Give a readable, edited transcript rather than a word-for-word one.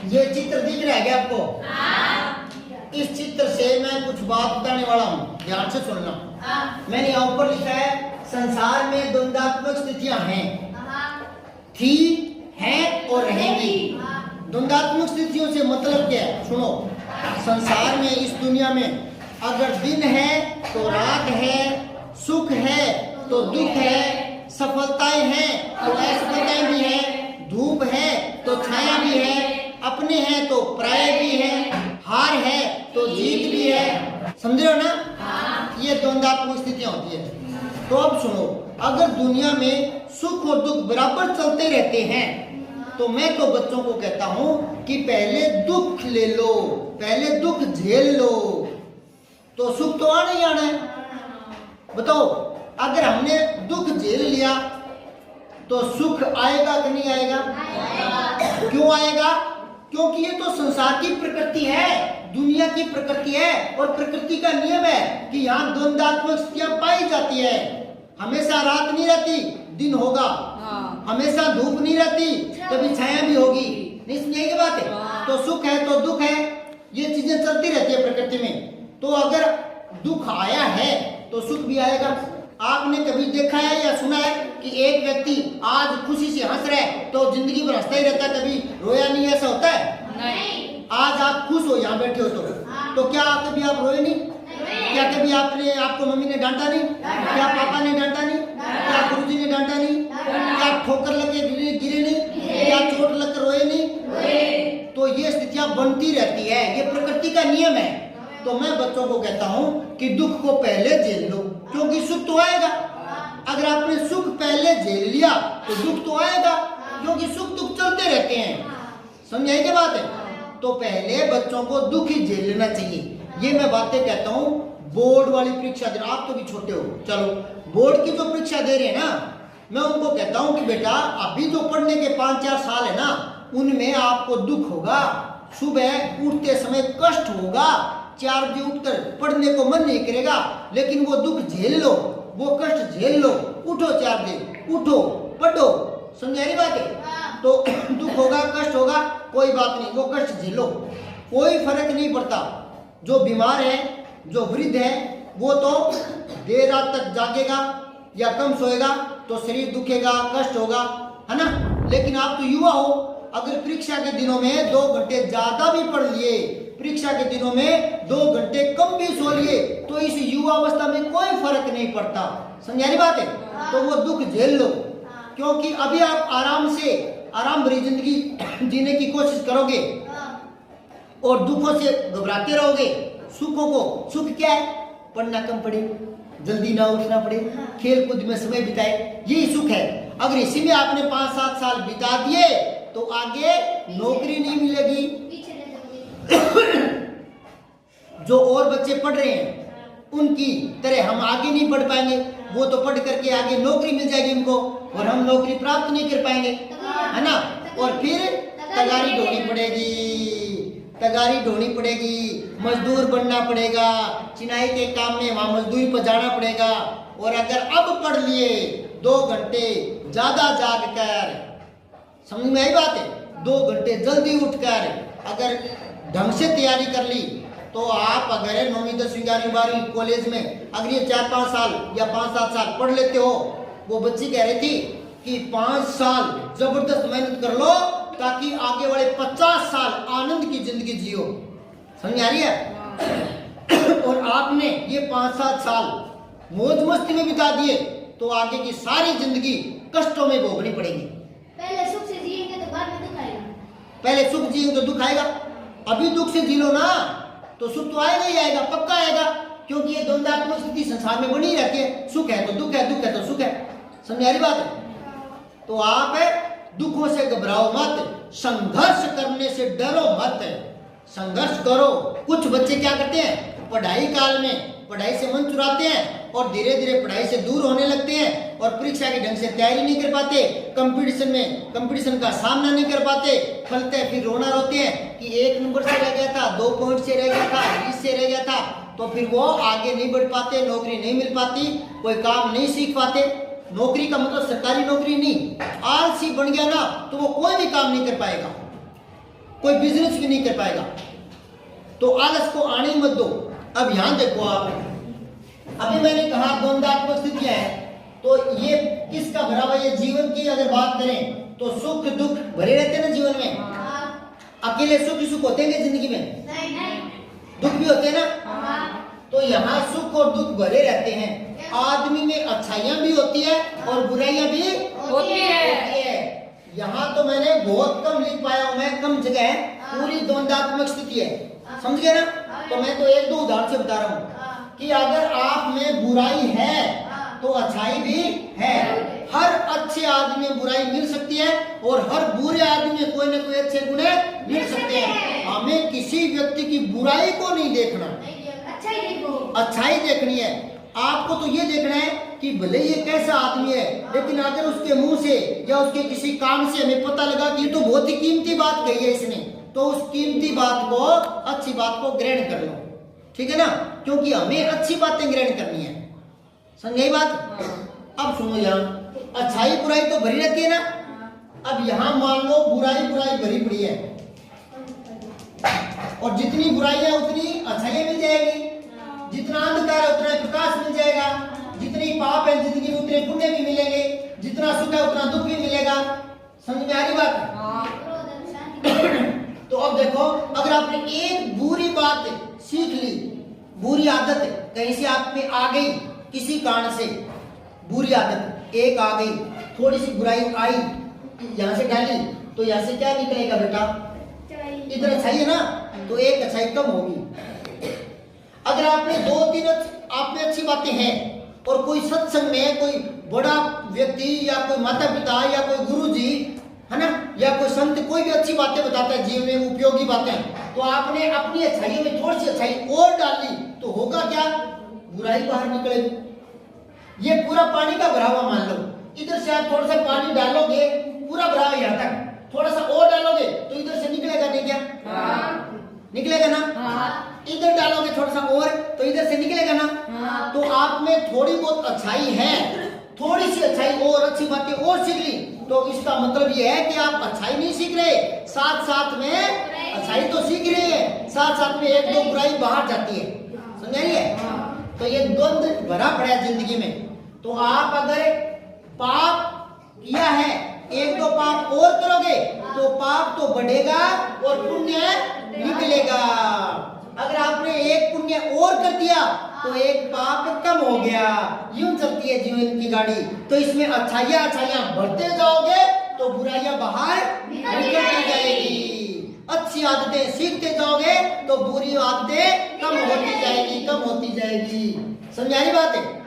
ये चित्र दिख रहा है क्या आपको? इस चित्र से मैं कुछ बात बताने वाला हूँ, ध्यान से सुनना। मैंने यहाँ ऊपर लिखा है संसार में द्वंद्वात्मक स्थितियां हैं, थी, हैं और रहेंगी। द्वंद्वात्मक स्थितियों से मतलब क्या है? सुनो, संसार में, इस दुनिया में अगर दिन है तो रात है, सुख है तो दुख है, सफलताएं हैं तो असफलताएं भी है, धूप है तो छाया भी है, अपने हैं तो पराये भी है, हार है तो जीत भी है। समझ रहे हो ना? ये द्वंद्वात्मक स्थितियां होती है। तो अब सुनो, अगर दुनिया में सुख और दुख बराबर चलते रहते हैं तो मैं तो बच्चों को कहता हूं कि पहले दुख ले लो, पहले दुख झेल लो, तो सुख तो आना ही आना है। बताओ, अगर हमने दुख झेल लिया तो सुख आएगा कि नहीं आएगा? क्यों आएगा? क्योंकि ये तो संसार की प्रकृति है, दुनिया की प्रकृति है, और प्रकृति का नियम है कि यहाँ द्वंद्वात्मक स्थितियां पाई जाती है। हमेशा रात नहीं रहती, दिन होगा। हमेशा धूप नहीं रहती, कभी छाया भी होगी। नहीं समझिए ये बात है? तो सुख है तो दुख है, ये चीजें चलती रहती है प्रकृति में। तो अगर दुख आया है तो सुख भी आएगा। आपने कभी देखा है या सुना है कि एक व्यक्ति आज खुशी से हंस रहा है तो जिंदगी भर हंसता ही रहता है, कभी रोया नहीं, ऐसा होता है? नहीं। आज आप खुश हो, यहाँ बैठे हो तो क्या कभी आप रोए नहीं? क्या कभी आपको मम्मी ने डांटा नहीं? क्या पापा ने डांटा नहीं? क्या गुरुजी ने डांटा नहीं? क्या ठोकर लग के गिरे नहीं? क्या चोट लग कर रोए नहीं? तो ये स्थितियां बनती रहती है, ये प्रकृति का नियम है। तो मैं बच्चों को कहता हूँ कि दुख को पहले झेल लो, क्योंकि सुख तो आएगा। अगर आपने सुख पहले झेल लिया तो दुख तो आएगा, क्योंकि सुख दुख चलते रहते हैं। समझाई क्या बात है? तो पहले बच्चों को दुख ही झेल लेना चाहिए। ये मैं बातें कहता हूँ बोर्ड वाली परीक्षा दे, आप तो भी छोटे हो, चलो बोर्ड की जो परीक्षा दे रहे हैं ना, मैं उनको कहता हूँ कि बेटा अभी जो पढ़ने के 5-4 साल है ना, उनमें आपको दुख होगा, सुबह उठते समय कष्ट होगा, 4 बजे उठकर पढ़ने को मन नहीं करेगा, लेकिन वो दुख झेल लो, वो कष्ट झेल लो, उठो 4 बजे, उठो पढ़ो। समझा रही बात है? तो दुख होगा, कष्ट होगा, कोई बात नहीं, वो कष्ट झेलो, कोई फर्क नहीं पड़ता। जो बीमार है, जो वृद्ध है, वो तो देर रात तक जागेगा या कम सोएगा तो शरीर दुखेगा, कष्ट होगा, है ना? लेकिन आप तो युवा हो, अगर परीक्षा के दिनों में 2 घंटे ज्यादा भी पढ़ लिए, परीक्षा के दिनों में 2 घंटे कम भी सो लिए, तो इस युवा अवस्था में कोई फर्क नहीं पड़ता। समझानी बात है? तो वो दुख झेल लो, क्योंकि अभी आप आराम भरी जिंदगी जीने की कोशिश करोगे और दुखों से घबराते रहोगे। सुख क्या है? पढ़ना कम पड़े, जल्दी ना उठना पड़े, खेल कूद में समय बिताए, यही सुख है। अगर इसी में आपने 5-7 साल बिता दिए तो आगे नौकरी नहीं मिलेगी। जो और बच्चे पढ़ रहे हैं उनकी तरह हम आगे नहीं पढ़ पाएंगे, वो तो पढ़ करके आगे नौकरी मिल जाएगी उनको, और हम नौकरी प्राप्त नहीं कर पाएंगे, है ना? और फिर तगारी ढोनी पड़ेगी, मजदूर बनना पड़ेगा, चिनाई के काम में वहां मजदूरी पर जाना पड़ेगा। और अगर अब पढ़ लिए 2 घंटे ज्यादा जाग कर, समझ में आई बात है? 2 घंटे जल्दी उठकर अगर ढंग से तैयारी कर ली तो आप अगर 9वीं 10वीं 11वीं 12वीं कॉलेज में अगर ये 4-5 साल या 5-7 साल पढ़ लेते हो, वो बच्ची कह रही थी कि 5 साल जबरदस्त मेहनत कर लो ताकि आगे वाले 50 साल आनंद की जिंदगी जियो। समझ आ रही है? और आपने ये 5-7 साल मौज मस्ती में बिता दिए तो आगे की सारी जिंदगी कष्टों में भोगनी पड़ेगी। पहले सुख से जिएंगे तो बाद में दुख आएगा। पहले सुख जिएंगे तो दुख आएगा। अभी दुख से जी लो ना तो सुख तो आएगा ही आएगा, पक्का आएगा, क्योंकि ये द्वंद्वात्मक स्थिति संसार में बनी रहती है। सुख है तो दुख है, दुख है तो सुख है। समझ आ रही बात है? तो आप दुखों से घबराओ मत, संघर्ष करने से डरो मत, संघर्ष करो। कुछ बच्चे क्या करते हैं, पढ़ाई काल में पढ़ाई से मन चुराते हैं और धीरे धीरे पढ़ाई से दूर होने लगते हैं और परीक्षा की ढंग से तैयारी नहीं कर पाते, कंपटीशन का सामना नहीं कर पाते, फलते फिर रोना रोते हैं कि 1 नंबर से रह गया था, 2 पॉइंट से रह गया था, 20 से रह गया था। तो फिर वो आगे नहीं बढ़ पाते, नौकरी नहीं मिल पाती, कोई काम नहीं सीख पाते। नौकरी का मतलब सरकारी नौकरी नहीं, आलसी बन गया ना तो वो कोई भी काम नहीं कर पाएगा। कोई बिजनेस भी नहीं कर पाएगा। तो आलस को आने ही मत दो। अब यहां देखो आप, अभी मैंने कहा द्वंद्वात्मक स्थितियां हैं, तो ये किसका भरा हुआ, ये जीवन की अगर बात करें तो सुख दुख भरे रहते हैं ना जीवन में। अकेले सुख ही सुख होते हैं जिंदगी में? नहीं। दुख भी होते हैं ना। तो यहाँ सुख और दुख भरे रहते हैं। आदमी में अच्छाइयां भी होती है और बुराइयां भी होती है। यहाँ तो मैंने बहुत कम लिख पाया हूं, मैं कम जगह पूरी द्वंद्वात्मक स्थिति है, समझ गए ना। तो मैं तो एक दो उदाहरण से बता रहा हूँ कि अगर आप में बुराई है तो अच्छाई भी है। हर अच्छे आदमी में बुराई मिल सकती है और हर बुरे आदमी में कोई ना कोई अच्छे गुण मिल सकते हैं। हमें किसी व्यक्ति की बुराई को नहीं देखना, अच्छाई देखनी है। आपको तो ये देखना है कि भले ये कैसा आदमी है, लेकिन अगर उसके मुंह से या उसके किसी काम से हमें पता लगा कि तो बहुत ही कीमती बात कही है इसने, तो उस कीमती बात को, अच्छी बात को ग्रहण कर लो, ठीक है ना, क्योंकि हमें अच्छी बातें ग्रहण करनी है। समझे बात? अब सुनो, यहाँ अच्छाई बुराई तो भरी रहती है ना। अब यहाँ मान लो बुराई भरी पड़ी है और जितनी बुराई है उतनी अच्छाई मिल जाएगी, जितना अंधकार है उतना प्रकाश मिल जाएगा, जितनी पाप है जिंदगी में उतने पुण्य भी मिलेंगे, जितना सुख है उतना दुख भी मिलेगा। समझ में आ रही बात? तो अब देखो, अगर आपने एक बुरी बात सीख ली, बुरी आदत कहीं से आप में आ गई, किसी कारण से बुरी आदत एक आ गई, थोड़ी सी बुराई आई, यहाँ से डाली, तो यहाँ से क्या निकलेगा बेटा? इधर अच्छाई है ना, तो एक अच्छाई कम होगी। अगर आपने दो तीन आप में अच्छी बातें हैं और कोई सत्संग में कोई बड़ा व्यक्ति या कोई माता पिता या कोई गुरुजी है ना, या कोई संत कोई भी अच्छी बातें बताता है, जीवन में उपयोगी बातें, तो आपने अपनी अच्छाइयों में थोड़ी सी अच्छाई और डाल ली, तो होगा क्या? बुराई बाहर निकलेगी। ये पूरा पानी का भरा हुआ मान लो, इधर से आप थोड़ा सा पानी डालोगे, पूरा भरा हुआ यहाँ तक, थोड़ा सा और डालोगे तो इधर से निकलेगा नहीं क्या? निकलेगा ना। इधर डालोगे थोड़ा सा और तो इधर से निकलेगा ना। तो आप में थोड़ी बहुत अच्छाई है, थोड़ी सी अच्छाई और अच्छी बातें और सीख ली, तो इसका मतलब ये है कि आप अच्छाई नहीं सीख रहे, साथ साथ में अच्छाई तो सीख रहे हैं, साथ साथ में एक दो बुराई बाहर जाती है। समझ रही है? तो ये द्वंद्व भरा पड़ा है जिंदगी में। तो आप अगर पाप किया है, एक दो पाप और करोगे तो पाप तो बढ़ेगा और पुण्य निकलेगा। अगर आपने एक पुण्य और कर दिया तो एक पाप कम हो गया। यूं चलती है जीवन की गाड़ी। तो इसमें अच्छाइयां बढ़ते जाओगे तो बुराइयां बाहर निकलती जाएगी। अच्छी आदतें सीखते जाओगे तो बुरी आदतें कम होती जाएगी। समझ आ रही बात है?